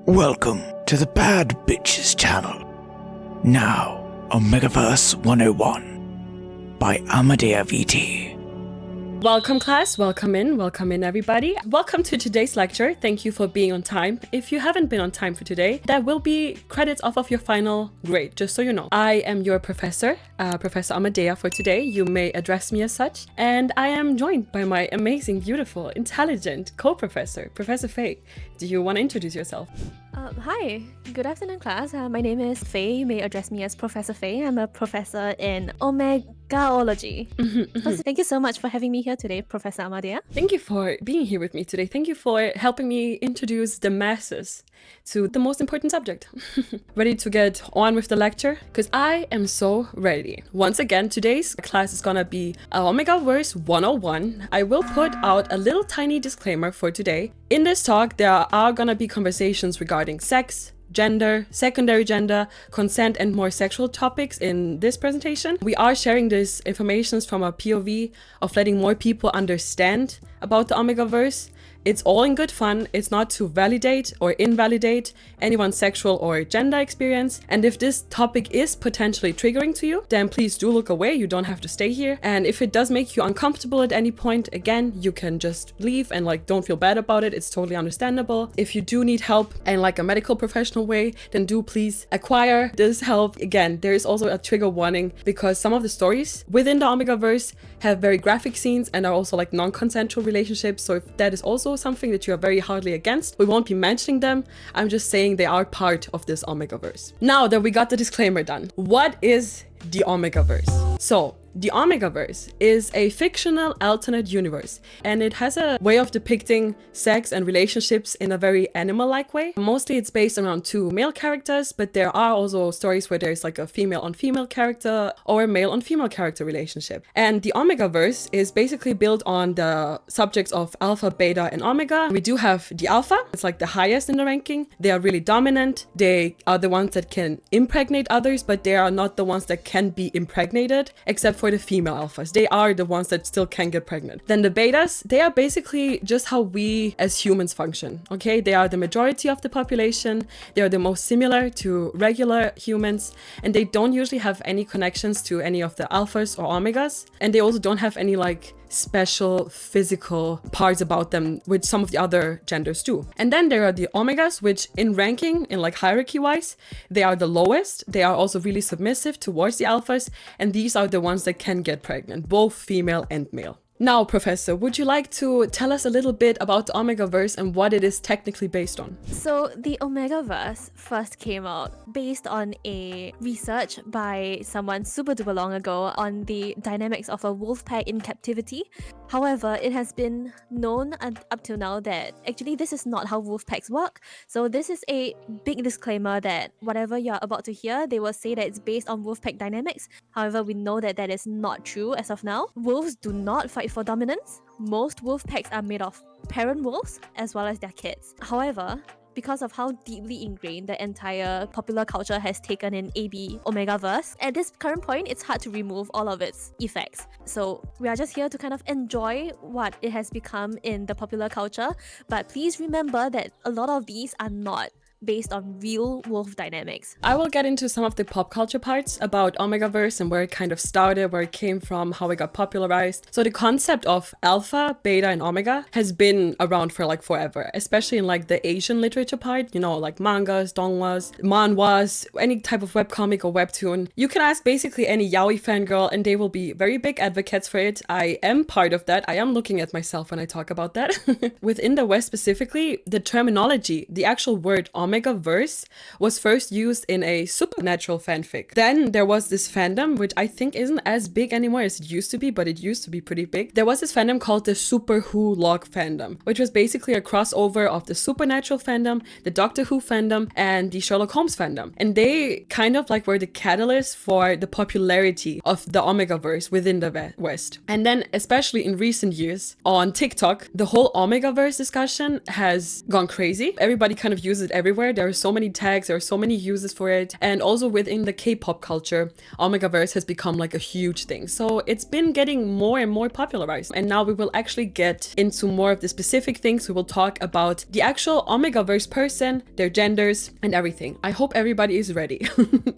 Welcome to the Bad Bitches channel. Now, Omegaverse 101 by Amadea VT. Welcome class, welcome in everybody. Welcome to today's lecture. Thank you for being on time. If you haven't been on time for today, that will be credits off of your final grade, just so you know. I am your professor, Professor Amadea for today. You may address me as such. And I am joined by my amazing, beautiful, intelligent co-professor, Professor Faye. Do you want to introduce yourself? Hi, good afternoon class. My name is Faye. You may address me as Professor Faye. I'm a professor in Omegaology. First, thank you so much for having me here today, Professor Amadea. Thank you for being here with me today. Thank you for helping me introduce the masses to the most important subject. Ready to get on with the lecture? Because I am so ready. Once again, today's class is gonna be Omegaverse 101. I will put out a little tiny disclaimer for today. In this talk, there are gonna be conversations regarding sex, gender, secondary gender, consent, and more sexual topics in this presentation. We are sharing this information from a POV of letting more people understand about the Omegaverse. It's all in good fun. It's not to validate or invalidate anyone's sexual or gender experience. And if this topic is potentially triggering to you, then please do look away. You don't have to stay here. And if it does make you uncomfortable at any point, again, you can just leave and don't feel bad about it. It's totally understandable. If you do need help in a medical professional way, then do please acquire this help. Again, there is also a trigger warning because some of the stories within the Omegaverse have very graphic scenes and are also non-consensual relationships. So if that is also something that you are very hardly against, we won't be mentioning them. I'm just saying they are part of this Omegaverse. Now that we got the disclaimer done, what is the Omegaverse? So the Omegaverse is a fictional alternate universe, and it has a way of depicting sex and relationships in a very animal-like way. Mostly it's based around two male characters, but there are also stories where there's a female-on-female character or a male-on-female character relationship. And the Omegaverse is basically built on the subjects of alpha, beta, and omega. We do have the alpha. It's the highest in the ranking. They are really dominant. They are the ones that can impregnate others, but they are not the ones that can be impregnated, except for the female alphas. They are the ones that still can get pregnant. Then the betas, they are basically just how we as humans function, okay? They are the majority of the population. They are the most similar to regular humans, and they don't usually have any connections to any of the alphas or omegas, and they also don't have any special physical parts about them, which some of the other genders do. And then there are the omegas, which in ranking, in hierarchy wise, they are the lowest. They are also really submissive towards the alphas, and these are the ones that can get pregnant, both female and male. Now, Professor, would you like to tell us a little bit about the Omegaverse and what it is technically based on? So the Omegaverse first came out based on a research by someone super duper long ago on the dynamics of a wolf pack in captivity. However, it has been known up till now that actually this is not how wolf packs work. So this is a big disclaimer that whatever you're about to hear, they will say that it's based on wolf pack dynamics. However, we know that that is not true as of now. Wolves do not fight for dominance. Most wolf packs are made of parent wolves as well as their kids. However, because of how deeply ingrained the entire popular culture has taken in AB Omegaverse, at this current point, it's hard to remove all of its effects. So we are just here to kind of enjoy what it has become in the popular culture, but please remember that a lot of these are not based on real wolf dynamics. I will get into some of the pop culture parts about Omegaverse and where it kind of started, where it came from, how it got popularized. So the concept of alpha, beta, and omega has been around for forever, especially in the Asian literature part, mangas, donghwas, manhwas, any type of webcomic or webtoon. You can ask basically any yaoi fangirl and they will be very big advocates for it. I am part of that. I am looking at myself when I talk about that. Within the West specifically, the terminology, the actual word Omegaverse was first used in a supernatural fanfic. Then there was this fandom, which I think isn't as big anymore as it used to be, but it used to be pretty big. There was this fandom called the Super Who log fandom, which was basically a crossover of the supernatural fandom, the Doctor Who fandom, and the Sherlock Holmes fandom. And they kind of were the catalyst for the popularity of the Omegaverse within the West. And then, especially in recent years, on TikTok, the whole Omegaverse discussion has gone crazy. Everybody kind of uses it everywhere. everywhere. There are so many tags, there are so many uses for it. And also within the K-pop culture, Omegaverse has become like a huge thing. So it's been getting more and more popularized. And now we will actually get into more of the specific things. We will talk about the actual Omegaverse person, their genders, and everything. I hope everybody is ready.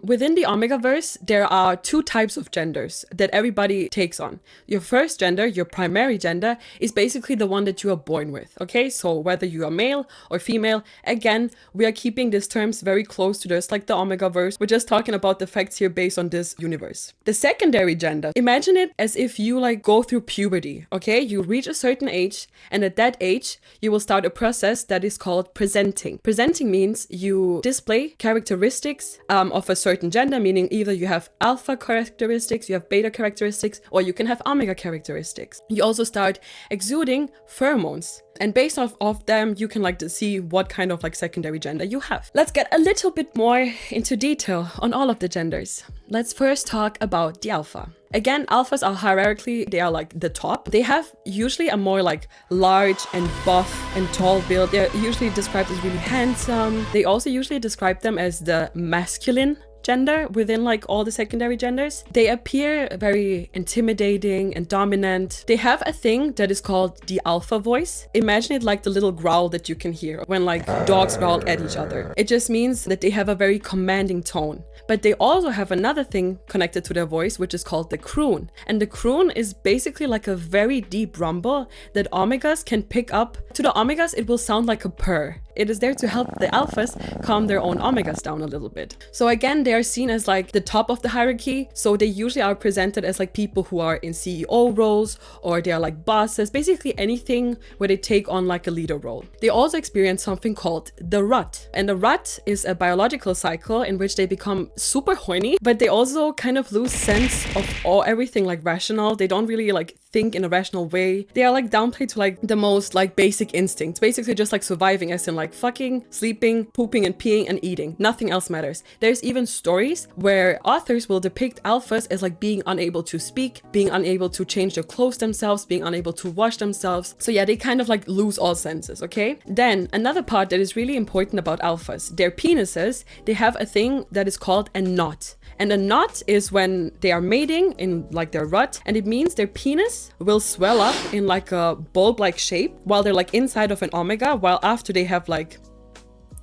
Within the Omegaverse, there are two types of genders that everybody takes on. Your first gender, your primary gender, is basically the one that you are born with, okay? So whether you are male or female, again, we are keeping these terms very close to this, like the Omegaverse. We're just talking about the facts here based on this universe. The secondary gender, imagine it as if you like go through puberty, okay? You reach a certain age, and at that age, you will start a process that is called presenting. Presenting means you display characteristics of a certain gender, meaning either you have alpha characteristics, you have beta characteristics, or you can have omega characteristics. You also start exuding pheromones. And based off of them, you can like to see what kind of like secondary gender you have. Let's get a little bit more into detail on all of the genders. Let's first talk about the alpha. Again, alphas are hierarchically, they are like the top. They have usually a more like large and buff and tall build. They're usually described as really handsome. They also usually describe them as the masculine gender within like all the secondary genders. They appear very intimidating and dominant. They have a thing that is called the alpha voice. Imagine it like the little growl that you can hear when like dogs growl at each other. It just means that they have a very commanding tone. But they also have another thing connected to their voice, which is called the croon. And the croon is basically like a very deep rumble that omegas can pick up. To the omegas, it will sound like a purr. It is there to help the alphas calm their own omegas down a little bit. So again, they are seen as like the top of the hierarchy. So they usually are presented as like people who are in CEO roles, or they are like bosses, basically anything where they take on like a leader role. They also experience something called the rut. And the rut is a biological cycle in which they become super horny, but they also kind of lose sense of everything like rational. They don't really like think in a rational way. They are like downplayed to like the most like basic instincts, basically just like surviving, as in like fucking, sleeping, pooping and peeing and eating. Nothing else matters. There's even stories where authors will depict alphas as like being unable to speak, being unable to change their clothes themselves, being unable to wash themselves. So yeah, they kind of like lose all senses, okay? Then another part that is really important about alphas, their penises, they have a thing that is called a knot. And a knot is when they are mating in like their rut, and it means their penis will swell up in like a bulb-like shape while they're like inside of an omega, while after they have like,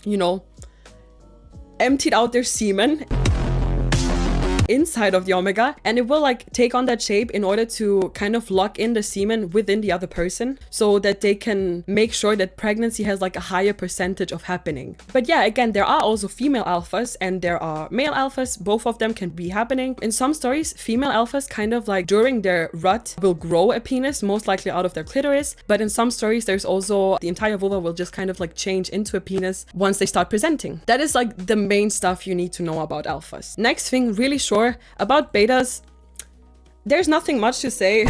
you know, emptied out their semen inside of the omega, and it will like take on that shape in order to kind of lock in the semen within the other person so that they can make sure that pregnancy has like a higher percentage of happening. But yeah, again, there are also female alphas and there are male alphas. Both of them can be happening. In some stories, female alphas kind of like during their rut will grow a penis, most likely out of their clitoris. But in some stories, there's also the entire vulva will just kind of like change into a penis once they start presenting. That is like the main stuff you need to know about alphas. Next thing, really short, about betas, there's nothing much to say.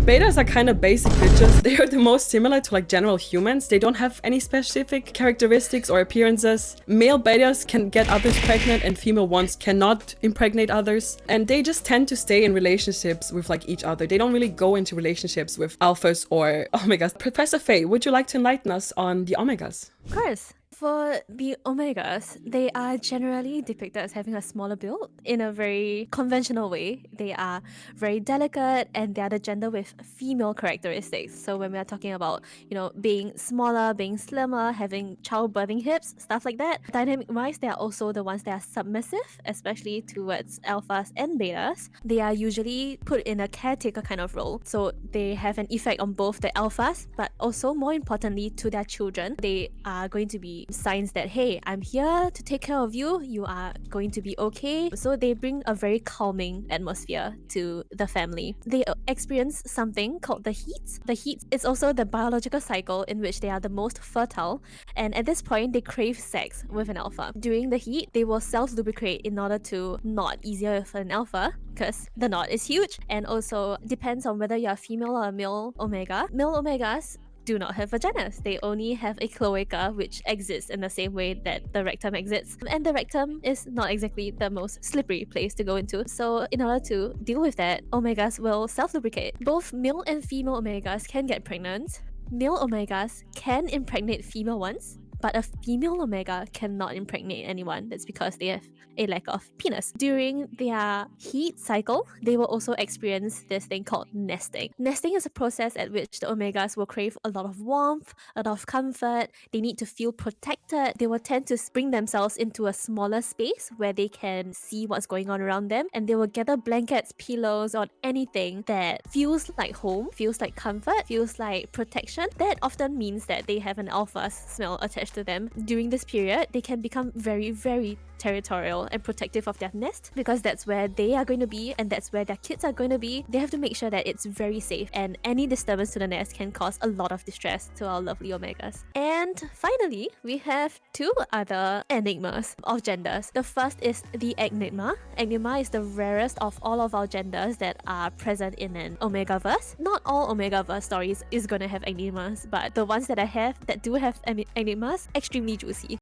Betas are kind of basic bitches. They are the most similar to like general humans. They don't have any specific characteristics or appearances. Male betas can get others pregnant and female ones cannot impregnate others. And they just tend to stay in relationships with like each other. They don't really go into relationships with alphas or omegas. Professor Faye, would you like to enlighten us on the omegas? Of course. For the omegas, they are generally depicted as having a smaller build in a very conventional way. They are very delicate and they are the gender with female characteristics. So when we are talking about, you know, being smaller, being slimmer, having childbirthing hips, stuff like that, dynamic-wise, they are also the ones that are submissive, especially towards alphas and betas. They are usually put in a caretaker kind of role. So they have an effect on both the alphas, but also more importantly to their children. They are going to be signs that, hey, I'm here to take care of you, you are going to be okay. So they bring a very calming atmosphere to the family. They experience something called the heat. The heat is also the biological cycle in which they are the most fertile, and at this point they crave sex with an alpha. During the heat, they will self-lubricate in order to knot easier with an alpha, because the knot is huge, and also depends on whether you're a female or a male omega. Male omegas do not have vaginas. They only have a cloaca, which exists in the same way that the rectum exists. And the rectum is not exactly the most slippery place to go into. So in order to deal with that, omegas will self-lubricate. Both male and female omegas can get pregnant. Male omegas can impregnate female ones, but a female omega cannot impregnate anyone. That's because they have a lack of penis. During their heat cycle, they will also experience this thing called nesting. Nesting is a process at which the omegas will crave a lot of warmth, a lot of comfort. They need to feel protected. They will tend to bring themselves into a smaller space where they can see what's going on around them, and they will gather blankets, pillows, or anything that feels like home, feels like comfort, feels like protection. That often means that they have an alpha smell attached to them. During this period, they can become very, very territorial and protective of their nest, because that's where they are going to be and that's where their kids are going to be. They have to make sure that it's very safe, and any disturbance to the nest can cause a lot of distress to our lovely omegas. And finally, we have two other enigmas of genders. The first is the enigma. Enigma is the rarest of all of our genders that are present in an Omegaverse. Not all Omegaverse stories is going to have enigmas, but the ones that I have that do have enigmas, extremely juicy.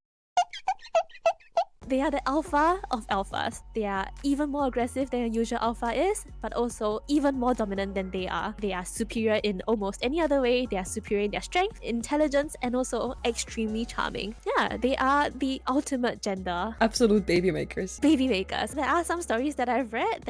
They are the alpha of alphas. They are even more aggressive than a usual alpha is, but also even more dominant than they are. They are superior in almost any other way. They are superior in their strength, intelligence, and also extremely charming. Yeah, they are the ultimate gender. Absolute baby makers. Baby makers. There are some stories that I've read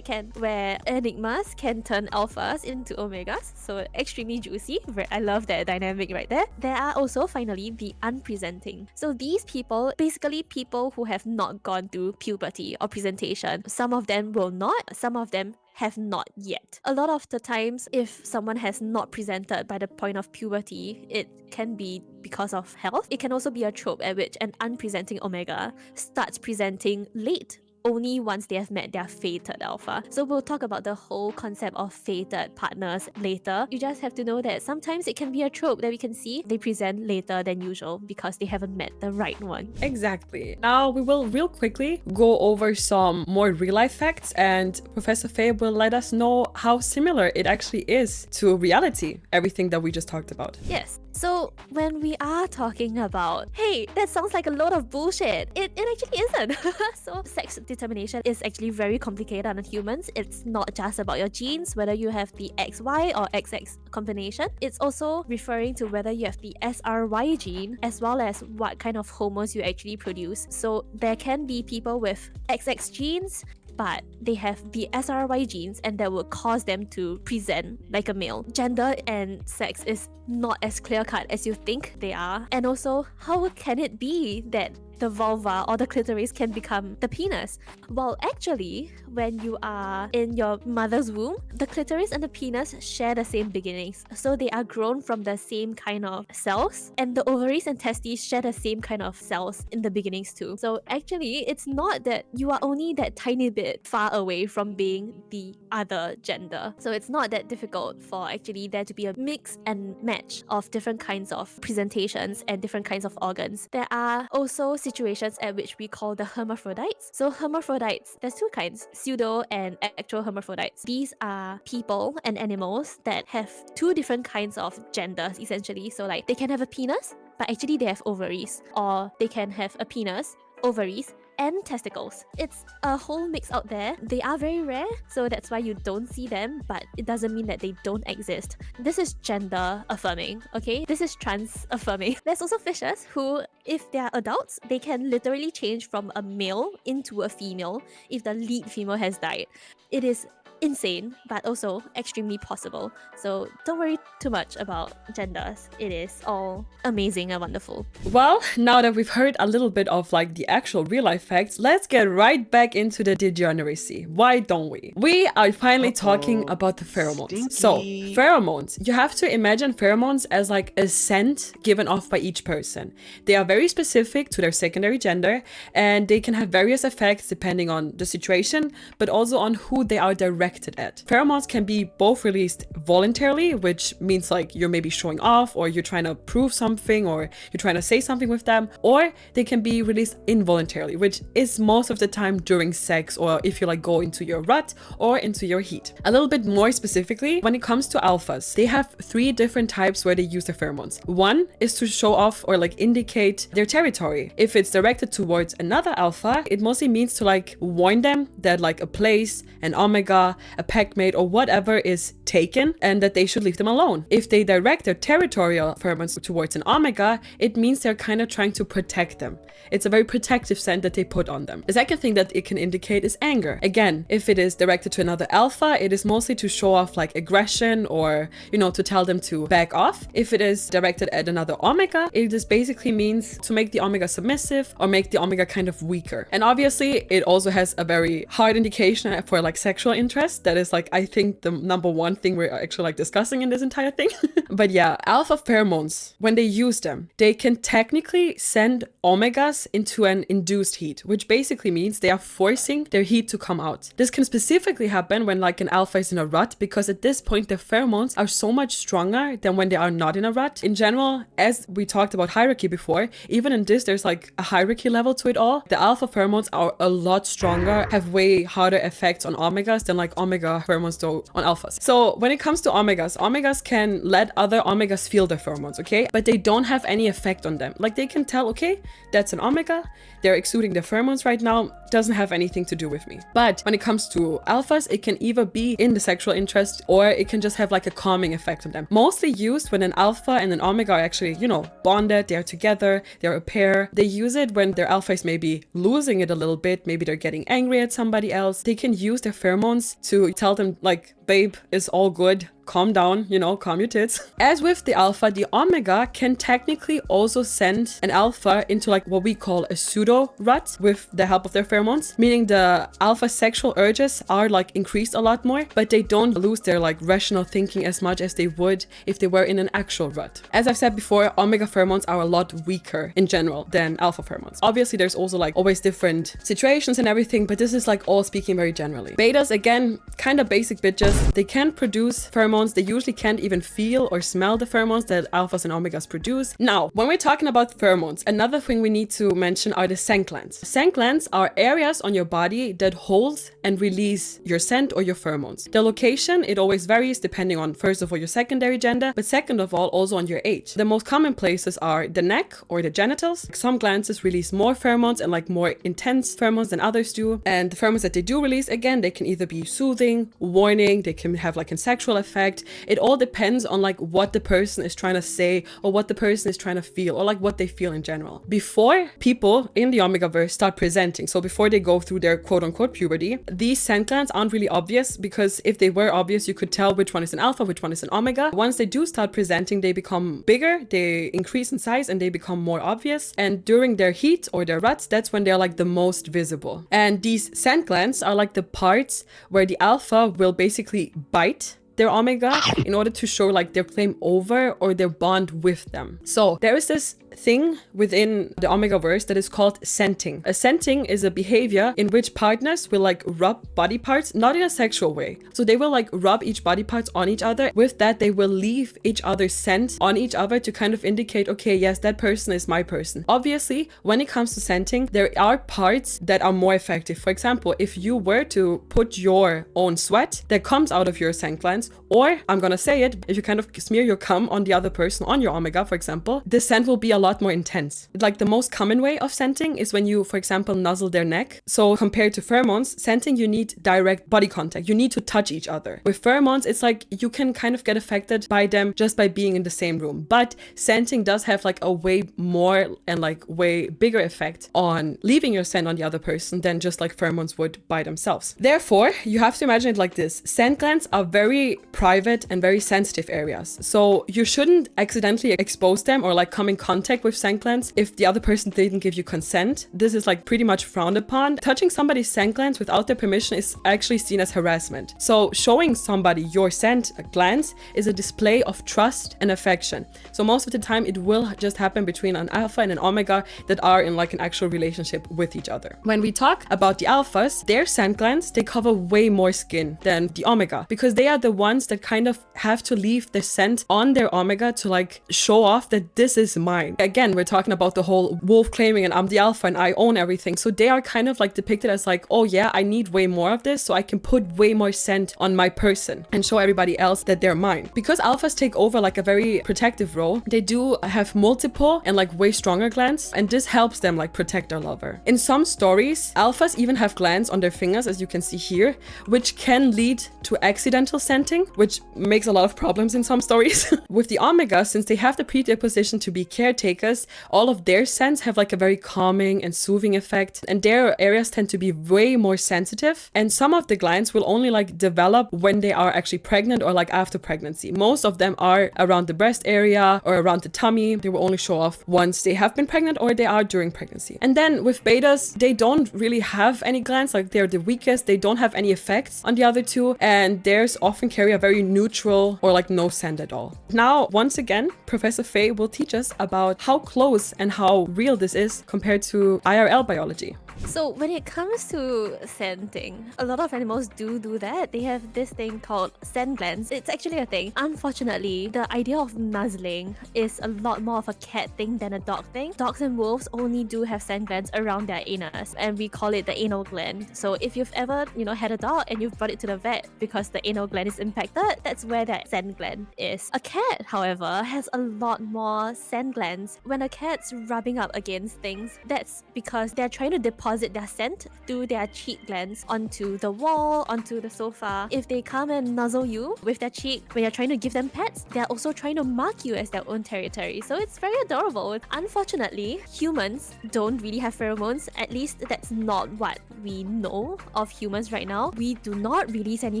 where enigmas can turn alphas into omegas, so extremely juicy. I love that dynamic right there. There are also finally the unpresenting. So these people, basically people who have not gone through puberty or presentation. Some of them will not, some of them have not yet. A lot of the times, if someone has not presented by the point of puberty, it can be because of health. It can also be a trope at which an unpresenting omega starts presenting late, only once they have met their fated alpha. So we'll talk about the whole concept of fated partners later. You just have to know that sometimes it can be a trope that we can see. They present later than usual because they haven't met the right one. Exactly. Now we will real quickly go over some more real-life facts, and Professor Faye will let us know how similar it actually is to reality, everything that we just talked about. Yes. So when we are talking about, hey, that sounds like a load of bullshit, it actually isn't. So sex determination is actually very complicated on humans. It's not just about your genes, whether you have the XY or XX combination. It's also referring to whether you have the SRY gene, as well as what kind of hormones you actually produce. So there can be people with XX genes, but they have the SRY genes, and that will cause them to present like a male. Gender and sex is not as clear-cut as you think they are. And also, how can it be that the vulva or the clitoris can become the penis? Well, actually, when you are in your mother's womb, the clitoris and the penis share the same beginnings. So they are grown from the same kind of cells, and the ovaries and testes share the same kind of cells in the beginnings too. So actually, it's not that you are only that tiny bit far away from being the other gender. So it's not that difficult for actually there to be a mix and match of different kinds of presentations and different kinds of organs. There are also situations at which we call the hermaphrodites. So hermaphrodites, there's two kinds, pseudo and actual hermaphrodites. These are people and animals that have two different kinds of genders essentially. So like they can have a penis, but actually they have ovaries, or they can have a penis, ovaries, and testicles. It's a whole mix out there. They are very rare, so that's why you don't see them, but it doesn't mean that they don't exist. This is gender affirming, okay? This is trans affirming. There's also fishes who, if they're adults, they can literally change from a male into a female if the lead female has died. It is insane, but also extremely possible. So don't worry too much about genders. It is all amazing and wonderful. Well, now that we've heard a little bit of like the actual real life facts, let's get right back into the degeneracy. Why don't we? We are finally talking about the pheromones. Stinky. So pheromones, you have to imagine pheromones as like a scent given off by each person. They are very specific to their secondary gender, and they can have various effects depending on the situation, but also on who they are directed at. Pheromones can be both released voluntarily, which means like you're maybe showing off, or you're trying to prove something, or you're trying to say something with them, or they can be released involuntarily, which is most of the time during sex, or if you like go into your rut or into your heat. A little bit more specifically, when it comes to alphas, they have three different types where they use their pheromones. One is to show off or like indicate their territory. If it's directed towards another alpha, it mostly means to like warn them that like a place, an omega, a pact mate, or whatever is taken, and that they should leave them alone. If they direct their territorial pheromones towards an omega, it means they're kind of trying to protect them. It's a very protective scent that they put on them. The second thing that it can indicate is anger. Again, if it is directed to another alpha, it is mostly to show off like aggression, or, you know, to tell them to back off. If it is directed at another omega, it just basically means to make the omega submissive or make the omega kind of weaker. And obviously it also has a very hard indication for like sexual interest. That is like, I think, the number one thing we're actually like discussing in this entire thing. But yeah, alpha pheromones, when they use them, they can technically send omegas into an induced heat, which basically means they are forcing their heat to come out. This can specifically happen when like an alpha is in a rut, because at this point the pheromones are so much stronger than when they are not in a rut. In general, as we talked about hierarchy before, even in this there's like a hierarchy level to it all. The alpha pheromones are a lot stronger, have way harder effects on omegas than like omega pheromones do on alphas. So when it comes to omegas can let other omegas feel their pheromones, okay? But they don't have any effect on them. Like they can tell, okay, that's an omega, they're exuding their pheromones right now, doesn't have anything to do with me. But when it comes to alphas, it can either be in the sexual interest, or it can just have like a calming effect on them. Mostly used when an alpha and an omega are actually, you know, bonded, they're together, they're a pair. They use it when their alpha is maybe losing it a little bit, maybe they're getting angry at somebody else. They can use their pheromones to tell them like, babe, it's all good, calm down, you know, calm your tits. As with the alpha, the omega can technically also send an alpha into like what we call a pseudo rut with the help of their pheromones, meaning the alpha sexual urges are like increased a lot more, but they don't lose their like rational thinking as much as they would if they were in an actual rut. As I've said before, omega pheromones are a lot weaker in general than alpha pheromones. Obviously there's also like always different situations and everything, but this is like all speaking very generally. Betas, again, kind of basic bitches. They can produce pheromones. They usually can't even feel or smell the pheromones that alphas and omegas produce. Now, when we're talking about pheromones, another thing we need to mention are the scent glands. Scent glands are areas on your body that hold and release your scent or your pheromones. The location, it always varies depending on, first of all, your secondary gender, but second of all, also on your age. The most common places are the neck or the genitals. Some glands release more pheromones and like more intense pheromones than others do. And the pheromones that they do release, again, they can either be soothing, warning, they can have like a sexual effect. It all depends on like what the person is trying to say or what the person is trying to feel or like what they feel in general. Before people in the Omegaverse start presenting, so before they go through their quote unquote puberty, these scent glands aren't really obvious, because if they were obvious, you could tell which one is an alpha, which one is an omega. Once they do start presenting, they become bigger, they increase in size, and they become more obvious. And during their heat or their ruts, that's when they're like the most visible. And these scent glands are like the parts where the alpha will basically bite their omega in order to show like their claim over or their bond with them. So there is this thing within the Omegaverse that is called scenting. A scenting is a behavior in which partners will like rub body parts, not in a sexual way. So they will like rub each body parts on each other. With that, they will leave each other's scent on each other to kind of indicate, okay, yes, that person is my person. Obviously, when it comes to scenting, there are parts that are more effective. For example, if you were to put your own sweat that comes out of your scent glands, or I'm gonna say it, if you kind of smear your cum on the other person, on your omega, for example, the scent will be a lot more intense. Like the most common way of scenting is when you, for example, nuzzle their neck. So compared to pheromones, scenting, you need direct body contact. You need to touch each other. With pheromones, it's like you can kind of get affected by them just by being in the same room. But scenting does have like a way more and like way bigger effect on leaving your scent on the other person than just like pheromones would by themselves. Therefore, you have to imagine it like this. Scent glands are very private and very sensitive areas. So you shouldn't accidentally expose them or like come in contact with scent glands if the other person didn't give you consent. This is like pretty much frowned upon. Touching somebody's scent glands without their permission is actually seen as harassment. So showing somebody your scent glands is a display of trust and affection. So most of the time it will just happen between an alpha and an omega that are in like an actual relationship with each other. When we talk about the alphas, their scent glands, they cover way more skin than the omega, because they are the ones that kind of have to leave the scent on their omega to like show off that this is mine. Again, we're talking about the whole wolf claiming and I'm the alpha and I own everything. So they are kind of like depicted as like, oh yeah, I need way more of this so I can put way more scent on my person and show everybody else that they're mine. Because alphas take over like a very protective role, they do have multiple and like way stronger glands, and this helps them like protect their lover. In some stories, alphas even have glands on their fingers, as you can see here, which can lead to accidental scenting, which makes a lot of problems in some stories. With the omega, since they have the predisposition to be caretakers, all of their scents have like a very calming and soothing effect, and their areas tend to be way more sensitive, and some of the glands will only like develop when they are actually pregnant or like after pregnancy. Most of them are around the breast area or around the tummy. They will only show off once they have been pregnant or they are during pregnancy. And then with betas, they don't really have any glands, like they're the weakest. They don't have any effects on the other two, and theirs often carry a very neutral or like no scent at all. Now, once again, Professor Faye will teach us about how close and how real this is compared to IRL biology. So when it comes to scenting, a lot of animals do that. They have this thing called scent glands. It's actually a thing. Unfortunately, the idea of nuzzling is a lot more of a cat thing than a dog thing. Dogs and wolves only do have scent glands around their anus, and we call it the anal gland. So if you've ever, had a dog and you've brought it to the vet because the anal gland is impacted, that's where that scent gland is. A cat, however, has a lot more scent glands. When a cat's rubbing up against things, that's because they're trying to deposit their scent through their cheek glands onto the wall, onto the sofa. If they come and nuzzle you with their cheek when you're trying to give them pets, they're also trying to mark you as their own territory. So it's very adorable. Unfortunately, humans don't really have pheromones. At least that's not what we know of humans right now. We do not release any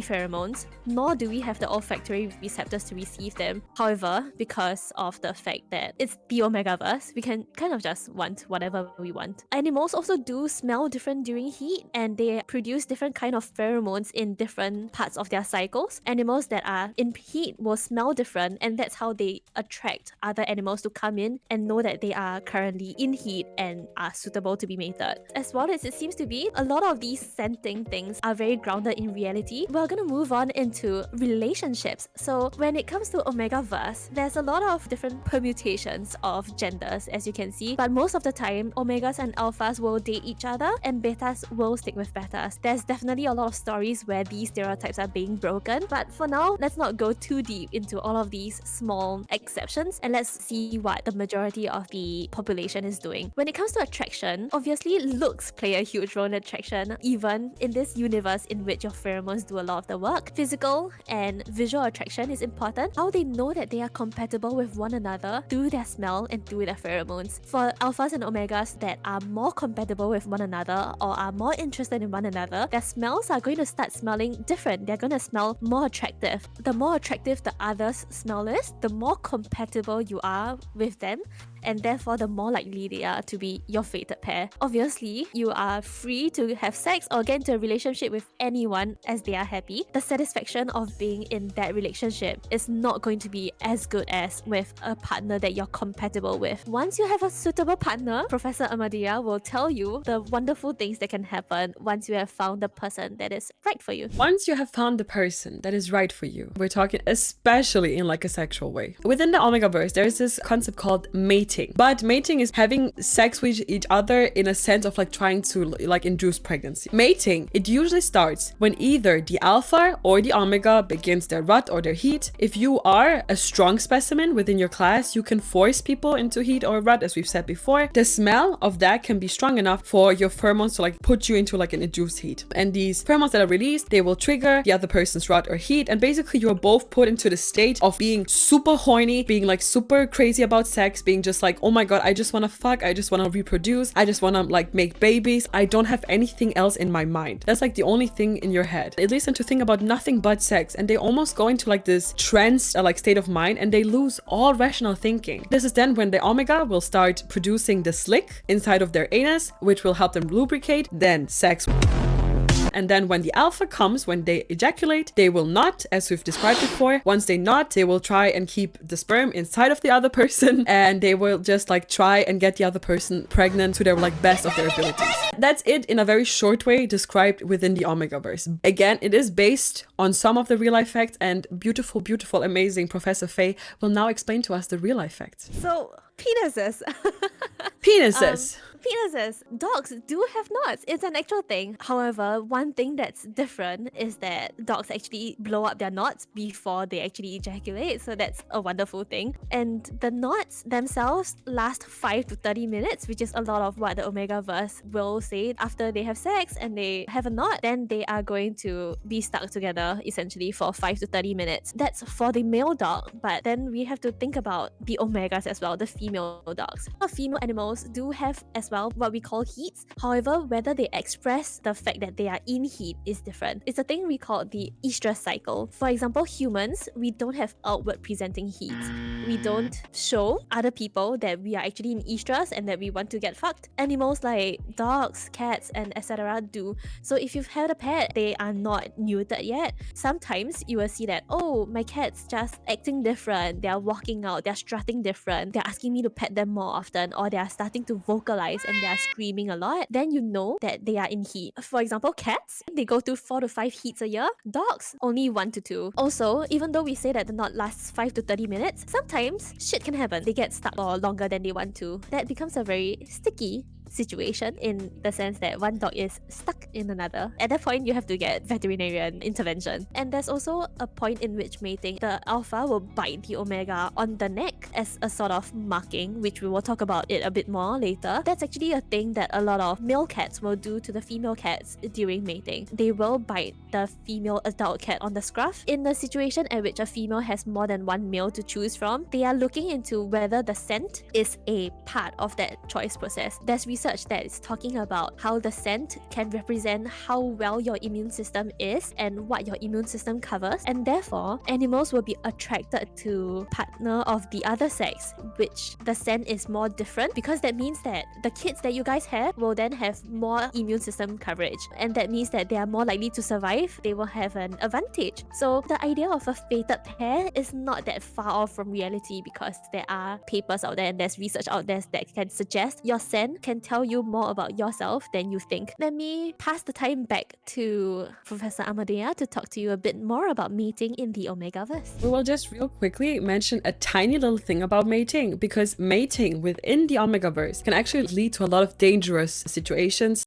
pheromones, nor do we have the olfactory receptors to receive them. However, because of the fact that it's the Omegaverse, we can kind of just want whatever we want. Animals also do smell different during heat, and they produce different kind of pheromones in different parts of their cycles. Animals that are in heat will smell different, and that's how they attract other animals to come in and know that they are currently in heat and are suitable to be mated. As well as it seems to be, a lot of these scenting things are very grounded in reality. We're gonna move on into relationships. So when it comes to Omegaverse, there's a lot of different permutations of genders, as you can see, but most of the time, Omegas and Alphas will date each other and Betas will stick with Betas. There's definitely a lot of stories where these stereotypes are being broken, but for now, let's not go too deep into all of these small exceptions, and let's see what the majority of the population is doing. When it comes to attraction, obviously looks play a huge role in attraction, even in this universe in which your pheromones do a lot of the work. Physical and visual attraction is important. How they know that they are compatible with one another through their smell and through their pheromones. For Alphas and Omegas that are more compatible with one another or are more interested in one another, their smells are going to start smelling different. They're going to smell more attractive. The more attractive the other's smell is, the more compatible you are with them, and therefore the more likely they are to be your fated pair. Obviously, you are free to have sex or get into a relationship with anyone as they are happy. The satisfaction of being in that relationship is not going to be as good as with a partner that you're compatible with. Once you have a suitable partner, Professor Amadea will tell you the wonderful things that can happen once you have found the person that is right for you. Once you have found the person that is right for you, we're talking especially in like a sexual way. Within the Omegaverse, there's this concept called mating. But mating is having sex with each other in a sense of like trying to like induce pregnancy. Mating, it usually starts when either the alpha or the omega begins their rut or their heat. If you are a strong specimen within your class, you can force people into heat or rut, as we've said before. The smell of that can be strong enough for your pheromones to like put you into like an induced heat. And these pheromones that are released, they will trigger the other person's rut or heat. And basically you're both put into the state of being super horny, being like super crazy about sex, being just like, oh my god, I just want to fuck, I just want to reproduce, I just want to like make babies, I don't have anything else in my mind. That's like the only thing in your head. It leads them to think about nothing but sex, and they almost go into like this trance like state of mind, and they lose all rational thinking. This is then when the omega will start producing the slick inside of their anus, which will help them lubricate. Then sex And then when the alpha comes, when they ejaculate, they will not, as we've described before. Once they not, they will try and keep the sperm inside of the other person, and they will just like try and get the other person pregnant to their like best of their abilities. That's it in a very short way described within the Omegaverse. Again, it is based on some of the real life facts, and beautiful, beautiful, amazing Professor Faye will now explain to us the real life facts. So, penises. Penises. Penises. Dogs do have knots. It's an actual thing. However, one thing that's different is that dogs actually blow up their knots before they actually ejaculate. So that's a wonderful thing. And the knots themselves last 5 to 30 minutes, which is a lot of what the Omegaverse will say. After they have sex and they have a knot, then they are going to be stuck together essentially for 5 to 30 minutes. That's for the male dog. But then we have to think about the Omegas as well, the female dogs. Female animals do have as well what we call heats. However, whether they express the fact that they are in heat is different. It's a thing we call the estrous cycle. For example, humans, we don't have outward presenting heats. We don't show other people that we are actually in estrus and that we want to get fucked. Animals like dogs, cats, and etc. do. So if you've had a pet, they are not neutered yet. Sometimes you will see that, oh, my cat's just acting different. They are walking out, they're strutting different. They're asking me to pet them more often, or they are starting to vocalize and they are screaming a lot. Then you know that they are in heat. For example, cats, they go through 4 to 5 heats a year. Dogs, only 1 to 2. Also, even though we say that the knot lasts 5 to 30 minutes, sometimes shit can happen. They get stuck for longer than they want to. That becomes a very sticky situation in the sense that one dog is stuck in another. At that point, you have to get veterinarian intervention. And there's also a point in which mating, the alpha will bite the omega on the neck as a sort of marking, which we will talk about it a bit more later. That's actually a thing that a lot of male cats will do to the female cats during mating. They will bite the female adult cat on the scruff. In the situation at which a female has more than one male to choose from, they are looking into whether the scent is a part of that choice process. There's research that is talking about how the scent can represent how well your immune system is and what your immune system covers, and therefore animals will be attracted to partner of the other sex, which the scent is more different, because that means that the kids that you guys have will then have more immune system coverage, and that means that they are more likely to survive. They will have an advantage. So the idea of a fated pair is not that far off from reality, because there are papers out there and there's research out there that can suggest your scent can tell you more about yourself than you think. Let me pass the time back to Professor Amadea to talk to you a bit more about mating in the Omegaverse. We will just real quickly mention a tiny little thing about mating, because mating within the Omegaverse can actually lead to a lot of dangerous situations.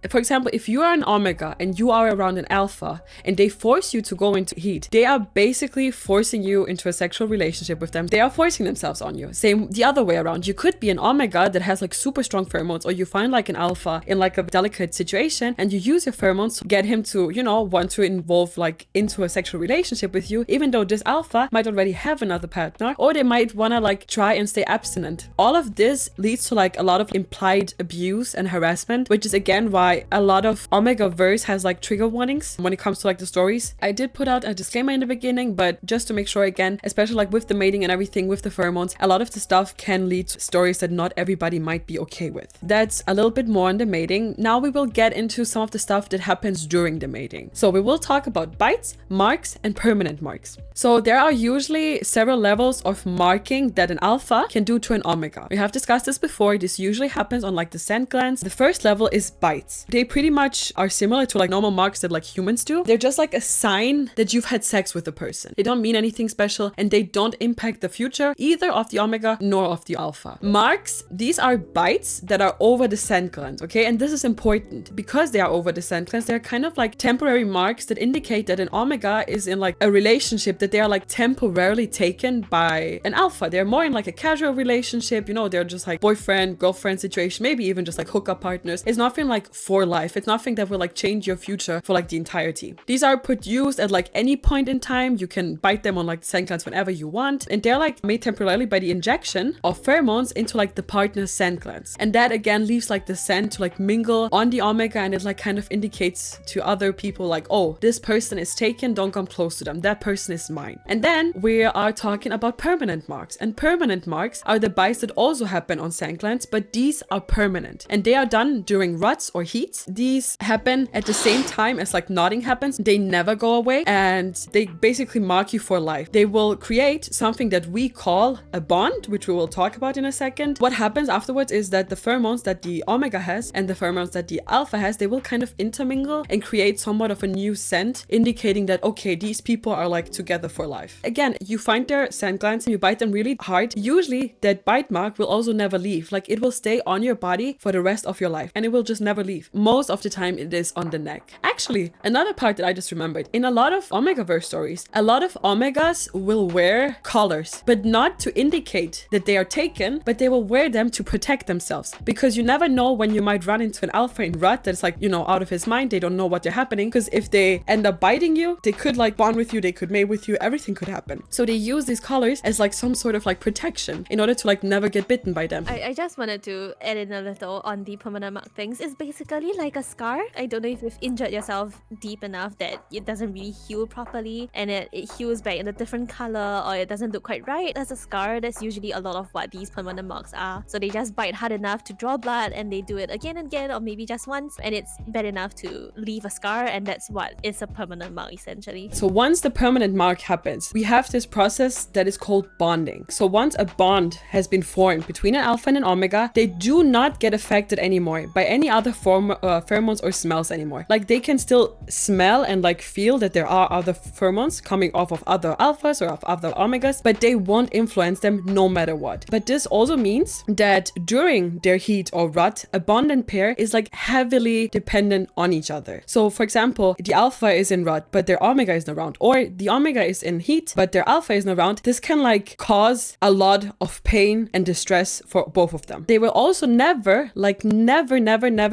For example, if you are an omega and you are around an alpha and they force you to go into heat, they are basically forcing you into a sexual relationship with them. They are forcing themselves on you. Same the other way around. You could be an omega that has like super strong pheromones, or you find like an alpha in like a delicate situation and you use your pheromones to get him to, you know, want to involve like into a sexual relationship with you, even though this alpha might already have another partner, or they might want to like try and stay abstinent. All of this leads to like a lot of implied abuse and harassment, which is again why a lot of Omegaverse has like trigger warnings when it comes to like the stories. I did put out a disclaimer in the beginning, but just to make sure again, especially like with the mating and everything with the pheromones, a lot of the stuff can lead to stories that not everybody might be okay with. That's a little bit more on the mating. Now we will get into some of the stuff that happens during the mating. So we will talk about bites, marks, and permanent marks. So there are usually several levels of marking that an alpha can do to an omega. We have discussed this before. This usually happens on like the scent glands. The first level is bites. They pretty much are similar to like normal marks that like humans do. They're just like a sign that you've had sex with a person. They don't mean anything special and they don't impact the future either of the omega nor of the alpha. Marks, these are bites that are over the scent glands, okay? And this is important because they are over the scent glands. They're kind of like temporary marks that indicate that an omega is in like a relationship, that they are like temporarily taken by an alpha. They're more in like a casual relationship, you know, they're just like boyfriend, girlfriend situation, maybe even just like hookup partners. It's nothing like for life. It's nothing that will like change your future for like the entirety. These are produced at like any point in time. You can bite them on like the scent glands whenever you want, and they're like made temporarily by the injection of pheromones into like the partner's scent glands, and that again leaves like the scent to like mingle on the omega, and it like kind of indicates to other people like, oh, this person is taken, don't come close to them, that person is mine. And then we are talking about permanent marks, and permanent marks are the bites that also happen on scent glands, but these are permanent and they are done during ruts or heat heat. These happen at the same time as like nodding happens. They never go away, and they basically mark you for life. They will create something that we call a bond, which we will talk about in a second. What happens afterwards is that the pheromones that the omega has and the pheromones that the alpha has, they will kind of intermingle and create somewhat of a new scent, indicating that, okay, these people are like together for life. Again, you find their scent glands and you bite them really hard. Usually that bite mark will also never leave. Like it will stay on your body for the rest of your life and it will just never leave. Most of the time it is on the neck. Actually, another part that I just remembered, in a lot of Omegaverse stories, a lot of Omegas will wear collars, but not to indicate that they are taken, but they will wear them to protect themselves, because you never know when you might run into an alpha in rut that's like, you know, out of his mind. They don't know what they're happening, because if they end up biting you, they could like bond with you, they could mate with you, everything could happen. So they use these collars as like some sort of like protection in order to like never get bitten by them. I just wanted to add in a little on the permanent mark things. It's basically like a scar. I don't know if you've injured yourself deep enough that it doesn't really heal properly and it heals back in a different color, or it doesn't look quite right. That's a scar. That's usually a lot of what these permanent marks are. So they just bite hard enough to draw blood, and they do it again and again, or maybe just once, and it's bad enough to leave a scar, and that's what is a permanent mark essentially. So once the permanent mark happens, we have this process that is called bonding. So once a bond has been formed between an alpha and an omega, they do not get affected anymore by any other pheromones or smells anymore. Like they can still smell and like feel that there are other pheromones coming off of other alphas or of other omegas, but they won't influence them no matter what. But this also means that during their heat or rut, a bonded pair is like heavily dependent on each other. So for example, the alpha is in rut, but their omega isn't around, or the omega is in heat, but their alpha isn't around. This can like cause a lot of pain and distress for both of them. They will also never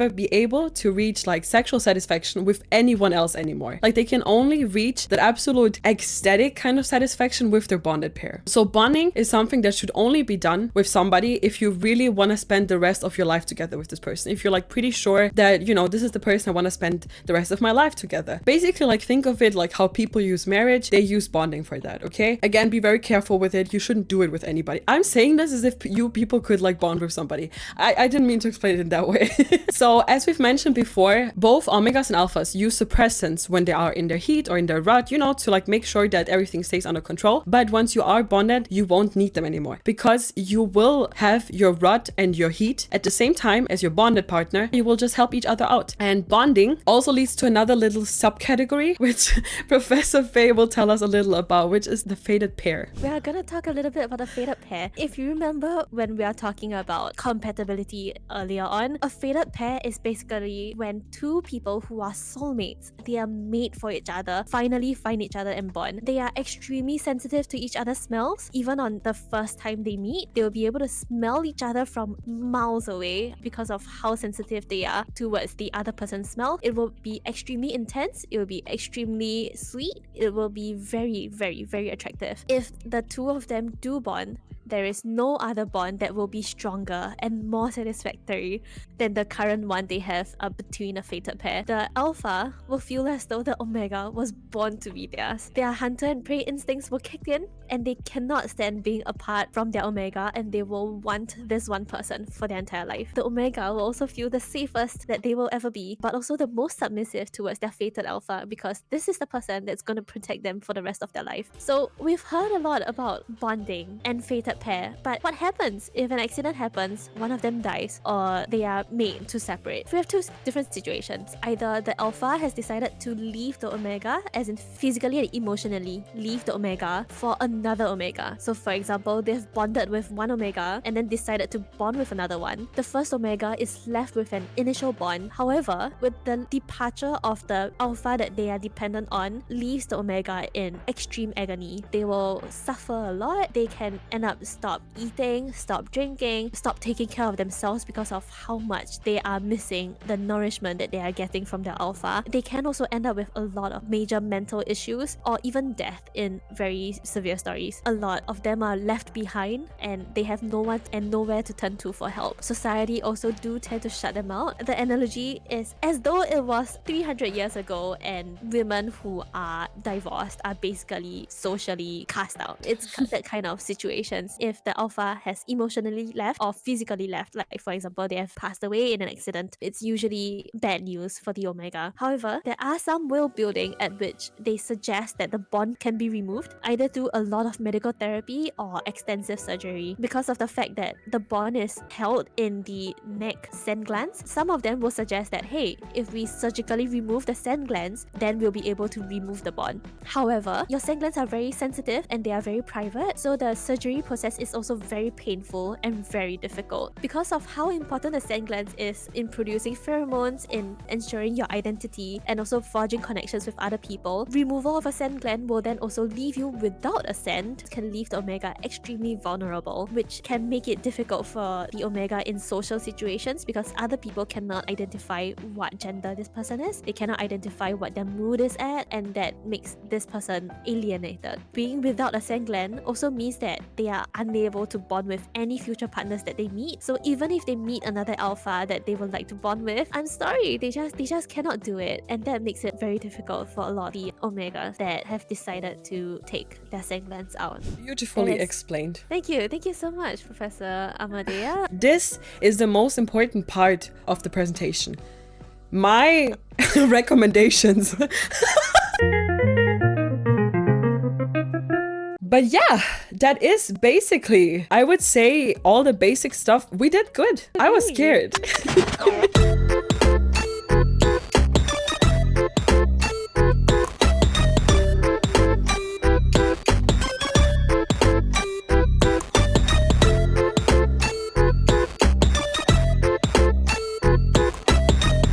be able to reach like sexual satisfaction with anyone else anymore. Like they can only reach that absolute ecstatic kind of satisfaction with their bonded pair. So bonding is something that should only be done with somebody if you really want to spend the rest of your life together with this person. If you're like pretty sure that, you know, this is the person I want to spend the rest of my life together. Basically, like think of it like how people use marriage, they use bonding for that, okay? Again, be very careful with it. You shouldn't do it with anybody. I'm saying this as if you people could like bond with somebody. I didn't mean to explain it in that way. So as we've mentioned before, both omegas and alphas use suppressants when they are in their heat or in their rut, you know, to like make sure that everything stays under control. But once you are bonded, you won't need them anymore, because you will have your rut and your heat at the same time as your bonded partner. You will just help each other out. And bonding also leads to another little subcategory, which Professor Faye will tell us a little about, which is the fated pair. We are gonna talk a little bit about a fated pair. If you remember when we are talking about compatibility earlier on, a fated pair is basically when two people who are soulmates, they are made for each other, finally find each other and bond. They are extremely sensitive to each other's smells. Even on the first time they meet, they will be able to smell each other from miles away because of how sensitive they are towards the other person's smell. It will be extremely intense, it will be extremely sweet, it will be very attractive. If the two of them do bond, there is no other bond that will be stronger and more satisfactory than the current one they have between a fated pair. The alpha will feel as though the omega was born to be theirs. Their hunter and prey instincts will kick in, and they cannot stand being apart from their omega, and they will want this one person for their entire life. The omega will also feel the safest that they will ever be, but also the most submissive towards their fated alpha, because this is the person that's going to protect them for the rest of their life. So we've heard a lot about bonding and fated pair, but what happens if an accident happens, one of them dies, or they are made to separate? We have two different situations. Either the alpha has decided to leave the omega, as in physically and emotionally leave the omega for another omega. So for example, they've bonded with one omega and then decided to bond with another one. The first omega is left with an initial bond. However, with the departure of the alpha that they are dependent on, leaves the omega in extreme agony. They will suffer a lot. They can end up stop eating, stop drinking, stop taking care of themselves because of how much they are missing the nourishment that they are getting from their alpha. They can also end up with a lot of major mental issues or even death in very severe stories. A lot of them are left behind and they have no one and nowhere to turn to for help. Society also do tend to shut them out. The analogy is as though it was 300 years ago and women who are divorced are basically socially cast out. It's that kind of situations. if the alpha has emotionally left or physically left. Like, for example, they have passed away in an accident. It's usually bad news for the Omega. However, there are some world building at which they suggest that the bond can be removed, either through a lot of medical therapy or extensive surgery. Because of the fact that the bond is held in the neck scent glands, some of them will suggest that, hey, if we surgically remove the scent glands, then we'll be able to remove the bond. However, your scent glands are very sensitive and they are very private, so the surgery process is also very painful and very difficult. Because of how important the scent glands is in producing pheromones, in ensuring your identity, and also forging connections with other people, removal of a scent gland will then also leave you without a scent, can leave the Omega extremely vulnerable, which can make it difficult for the Omega in social situations because other people cannot identify what gender this person is, they cannot identify what their mood is at, and that makes this person alienated. Being without a scent gland also means that they are unable to bond with any future partners that they meet. So even if they meet another alpha that they would like to bond with, I'm sorry, they just cannot do it, and that makes it very difficult for a lot of the Omegas that have decided to take their scent glands out. Beautifully Yes. explained. Thank you so much, Professor Amadea. This is the most important part of the presentation. My recommendations. But yeah, that is basically, I would say, all the basic stuff. We did good. I was scared.